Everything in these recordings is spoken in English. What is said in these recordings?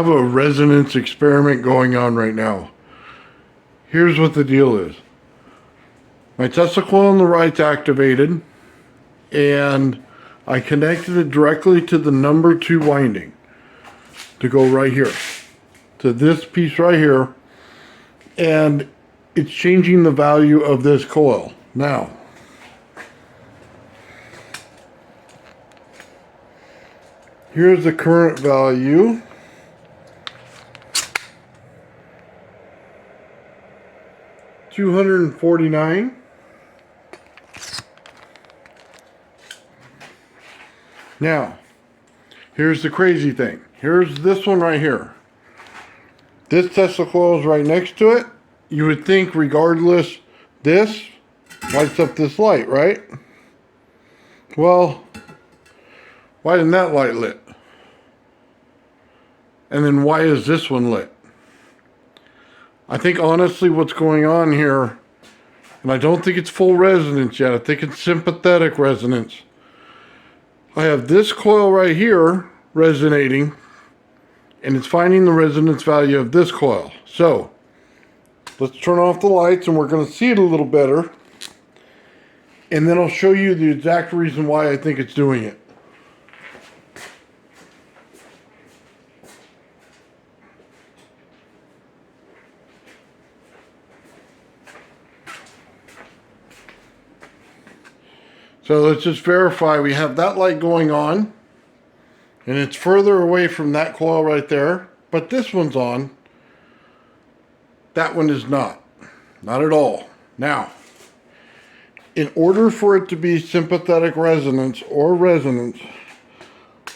have a resonance experiment going on right now. Here's what the deal is. My Tesla coil on the right's activated, and I connected it directly to the number 2 winding to go right here, to this piece right here, and it's changing the value of this coil. Now, here's the current value. $249. Now, here's the crazy thing. Here's this one right here. This Tesla coil is right next to it. You would think regardless, this lights up this light, right? Well, why isn't that light lit? And then why is this one lit? I think honestly what's going on here, and I don't think it's full resonance yet, I think it's sympathetic resonance. I have this coil right here resonating, and it's finding the resonance value of this coil. So, let's turn off the lights and we're going to see it a little better. And then I'll show you the exact reason why I think it's doing it. So let's just verify we have that light going on, and it's further away from that coil right there, but this one's on. That one is not. Not at all. Now, in order for it to be sympathetic resonance or resonance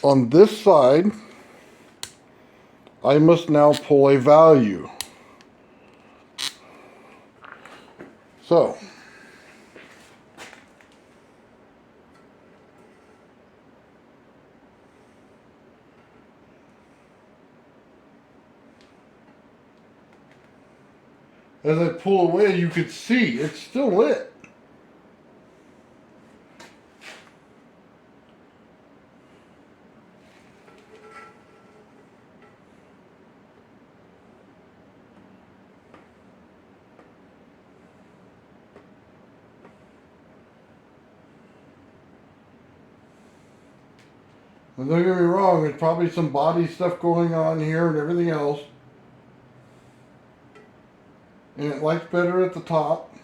on this side, I must now pull a value. So, as I pull away, you could see it's still lit. And don't get me wrong, there's probably some body stuff going on here and everything else. And it lights better at the top.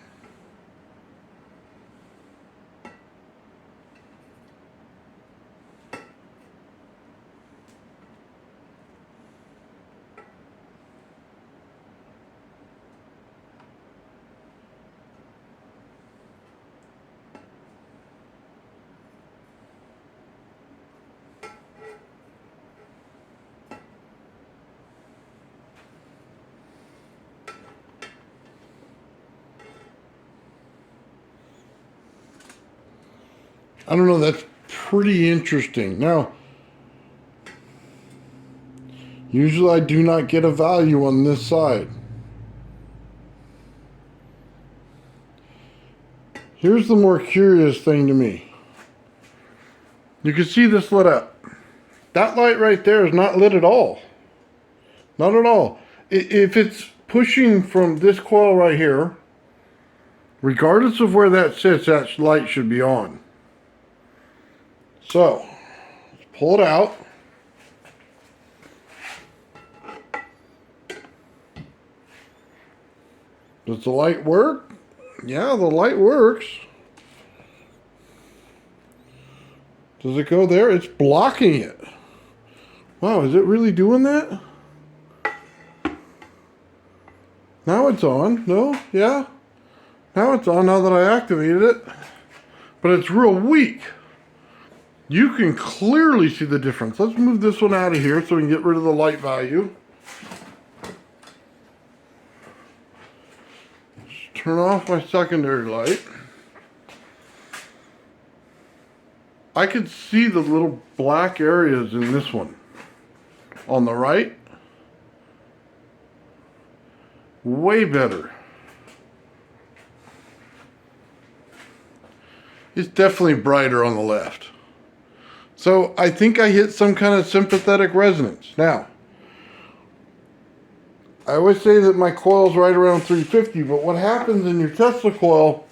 I don't know, that's pretty interesting. Now, usually I do not get a value on this side. Here's the more curious thing to me. You can see this lit up. That light right there is not lit at all. Not at all. If it's pushing from this coil right here, regardless of where that sits, that light should be on. So, let's pull it out. Does the light work? Yeah, the light works. Does it go there? It's blocking it. Wow, is it really doing that? Now it's on. No? Yeah? Now it's on now that I activated it. But it's real weak. You can clearly see the difference. Let's move this one out of here so we can get rid of the light value. Just turn off my secondary light. I could see the little black areas in this one. On the right, way better. It's definitely brighter on the left. So I think I hit some kind of sympathetic resonance. Now, I always say that my coil's right around 350, but what happens in your Tesla coil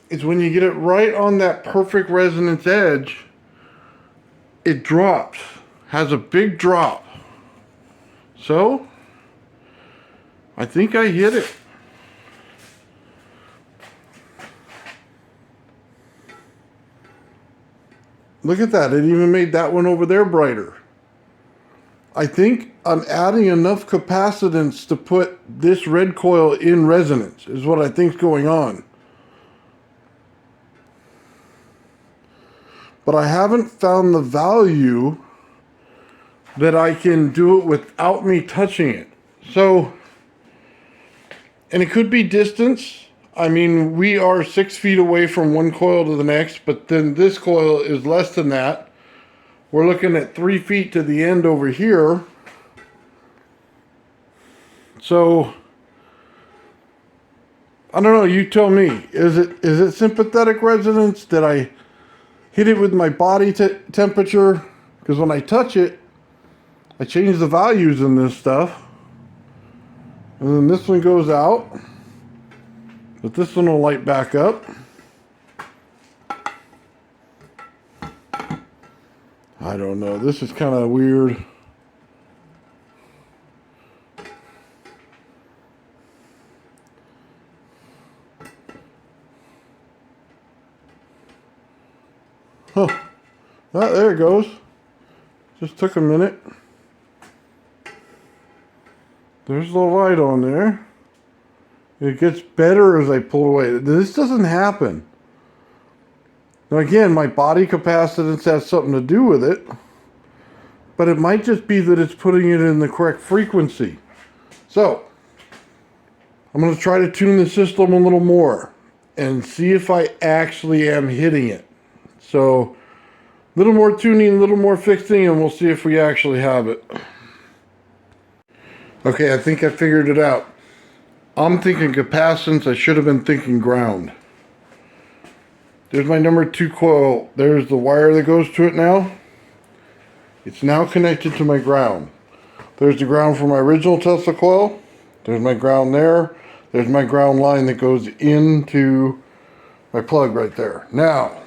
is when you get it right on that perfect resonance edge, it drops, has a big drop. So, I think I hit it. Look at that, it even made that one over there brighter. I think I'm adding enough capacitance to put this red coil in resonance, is what I think's going on. But I haven't found the value that I can do it without me touching it. So, and it could be distance. I mean, we are 6 feet away from one coil to the next, but then this coil is less than that. We're looking at 3 feet to the end over here. So, I don't know, you tell me. Is it sympathetic resonance? Did I hit it with my body temperature? Because when I touch it, I change the values in this stuff. And then this one goes out. But this one will light back up. I don't know. This is kind of weird. Huh. Oh, there it goes. Just took a minute. There's the light on there. It gets better as I pull away. This doesn't happen. Now again, my body capacitance has something to do with it. But it might just be that it's putting it in the correct frequency. So, I'm going to try to tune the system a little more and see if I actually am hitting it. So, a little more tuning, a little more fixing, and we'll see if we actually have it. Okay, I think I figured it out. I'm thinking capacitance, I should have been thinking ground. There's my number 2 coil. There's the wire that goes to it now. It's now connected to my ground. There's the ground for my original Tesla coil. There's my ground there. There's my ground line that goes into my plug right there. Now,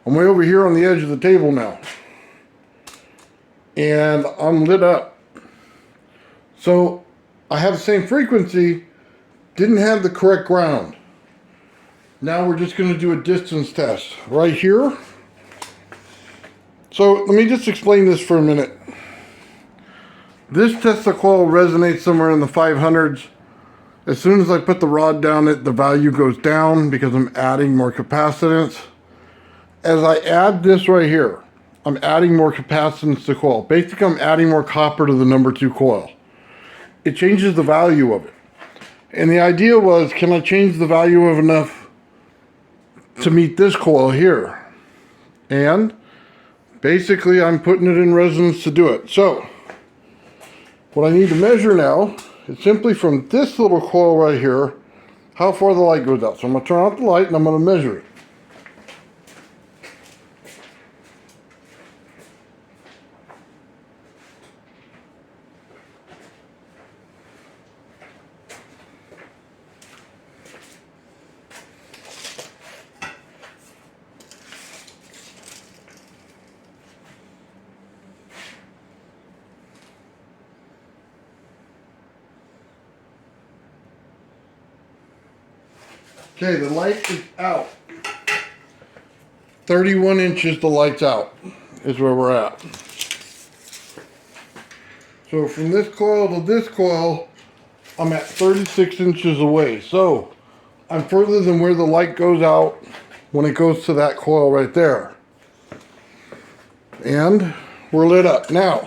I'm way over here on the edge of the table now. And I'm lit up. So, I have the same frequency, didn't have the correct ground. Now we're just going to do a distance test right here. So let me just explain this for a minute. This Tesla coil resonates somewhere in the 500s. As soon as I put the rod down it, the value goes down because I'm adding more capacitance. As I add this right here, I'm adding more capacitance to the coil. Basically, I'm adding more copper to the number 2 coil. It changes the value of it. And the idea was, can I change the value of enough to meet this coil here? And basically I'm putting it in resonance to do it. So what I need to measure now is simply from this little coil right here, how far the light goes out. So I'm going to turn out the light and I'm going to measure it. Okay, the light is out. 31 inches the light's out is where we're at. So from this coil to this coil, I'm at 36 inches away. So I'm further than where the light goes out when it goes to that coil right there. And we're lit up. Now,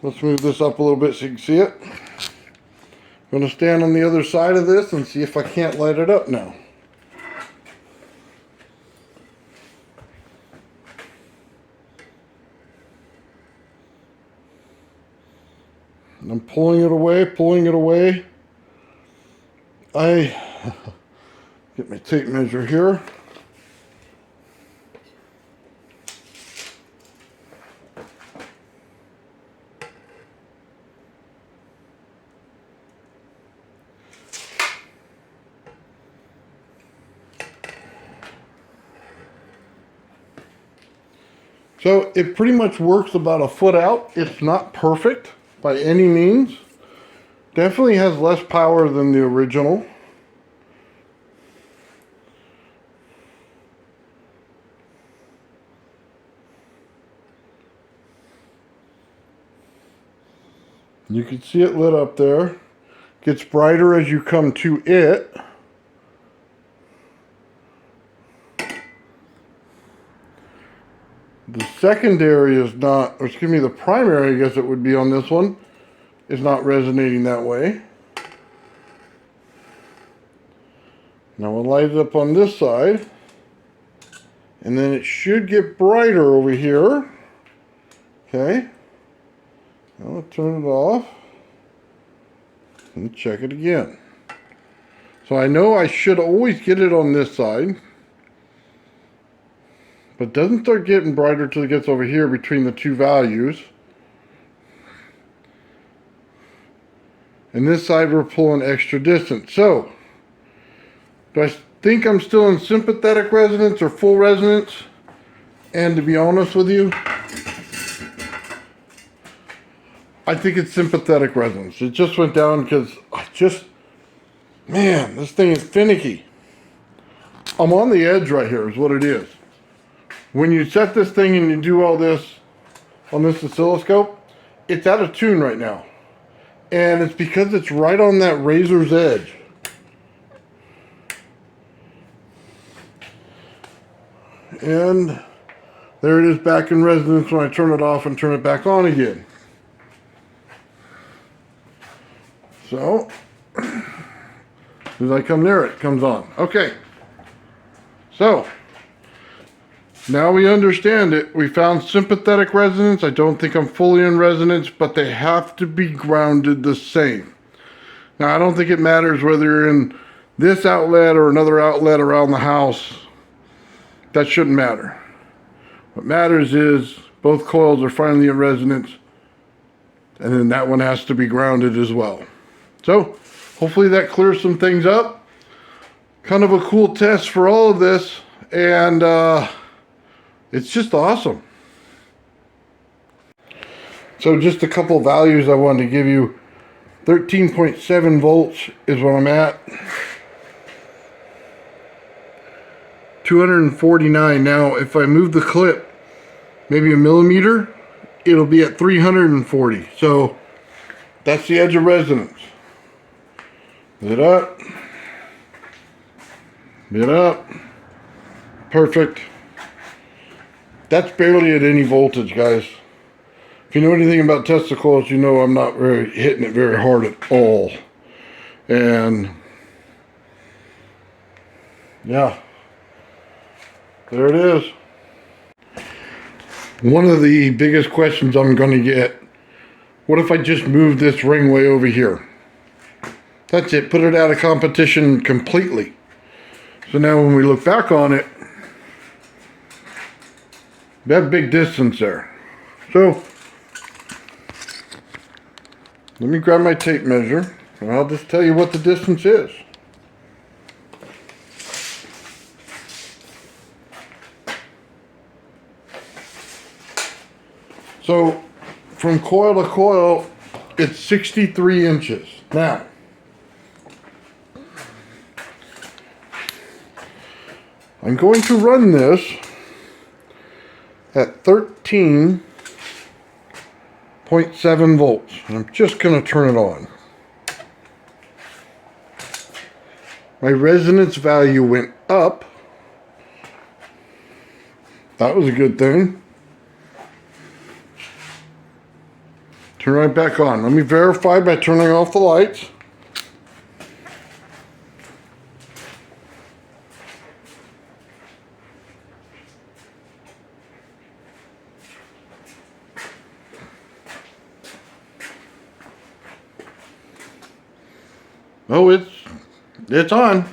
let's move this up a little bit so you can see it. I'm going to stand on the other side of this and see if I can't light it up now. And I'm pulling it away, pulling it away. I get my tape measure here. So it pretty much works about a foot out. It's not perfect by any means. Definitely has less power than the original. You can see it lit up there. Gets brighter as you come to it. The secondary is not, or excuse me, the primary, I guess it would be on this one, is not resonating that way. Now we'll light it up on this side. And then it should get brighter over here. Okay. Now I'll turn it off. And check it again. So I know I should always get it on this side. But it doesn't start getting brighter till it gets over here between the two values. And this side we're pulling extra distance. So, do I think I'm still in sympathetic resonance or full resonance? And to be honest with you, I think it's sympathetic resonance. It just went down because man, this thing is finicky. I'm on the edge right here is what it is. When you set this thing and you do all this on this oscilloscope, it's out of tune right now. And it's because it's right on that razor's edge. And there it is back in resonance when I turn it off and turn it back on again. So, as I come near it, comes on. Okay. So, now we understand it. We found sympathetic resonance. I don't think I'm fully in resonance, but they have to be grounded the same. Now, I don't think it matters whether you're in this outlet or another outlet around the house. That shouldn't matter. What matters is both coils are finally in resonance, and then that one has to be grounded as well. So, hopefully that clears some things up. Kind of a cool test for all of this, and it's just awesome. So just a couple values I wanted to give you. 13.7 volts is what I'm at. 249. Now, if I move the clip maybe a millimeter, it'll be at 340. So that's the edge of resonance. Lit up. Lit up. Perfect. That's barely at any voltage, guys. If you know anything about testicles, you know I'm not really hitting it very hard at all. And yeah, there it is. One of the biggest questions I'm going to get, what if I just move this ring way over here? That's it, put it out of competition completely. So now when we look back on it, we have a big distance there. So, let me grab my tape measure, and I'll just tell you what the distance is. So, from coil to coil, it's 63 inches. Now, I'm going to run this at 13.7 volts. And I'm just going to turn it on. My resonance value went up. That was a good thing. Turn right back on. Let me verify by turning off the lights. Oh, it's on.